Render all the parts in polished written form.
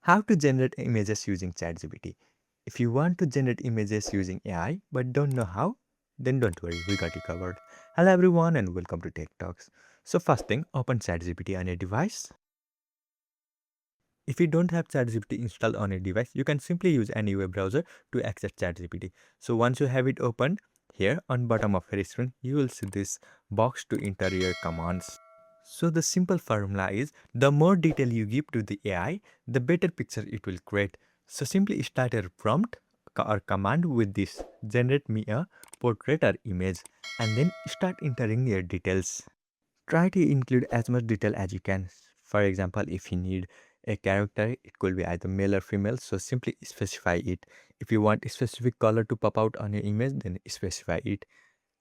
How to generate images using ChatGPT. If you want to generate images using AI but don't know how, then don't worry, we got you covered. Hello everyone and welcome to Tech Talks. So first thing, open ChatGPT on your device. If you don't have ChatGPT installed on your device, you can simply use any web browser to access ChatGPT. So once you have it opened, here on bottom of your screen, you will see this box to enter your commands. So the simple formula is the more detail you give to the AI, the better picture it will create. So simply start your prompt or command with this generate me a portrait or image and then start entering your details. Try to include as much detail as you can. For example, if you need a character, it could be either male or female, so simply specify it. If you want a specific color to pop out on your image, then specify it.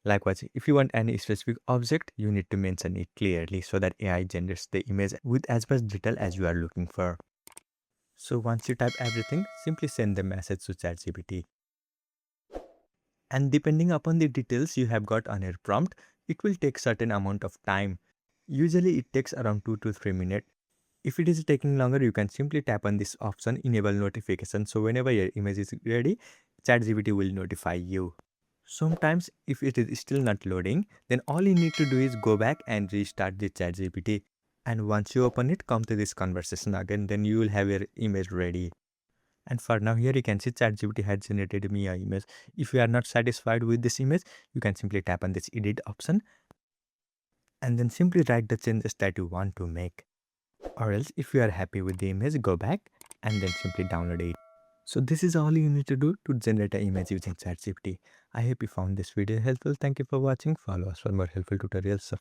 Likewise, if you want any specific object, you need to mention it clearly so that AI generates the image with as much detail as you are looking for. So once you type everything, simply send the message to ChatGPT. And depending upon the details you have got on your prompt, it will take certain amount of time. Usually it takes around 2 to 3 minutes. If it is taking longer, you can simply tap on this option, enable notification. So whenever your image is ready, ChatGPT will notify you. Sometimes if it is still not loading, then all you need to do is go back and restart the ChatGPT. And once you open it, come to this conversation again, then you will have your image ready. And for now, here you can see ChatGPT has generated me an image. If you are not satisfied with this image, you can simply tap on this edit option and then simply write the changes that you want to make. Or else if you are happy with the image, go back and then simply download it. So this is all you need to do to generate an image using ChatGPT. I hope you found this video helpful. Thank you for watching. Follow us for more helpful tutorials. Subscribe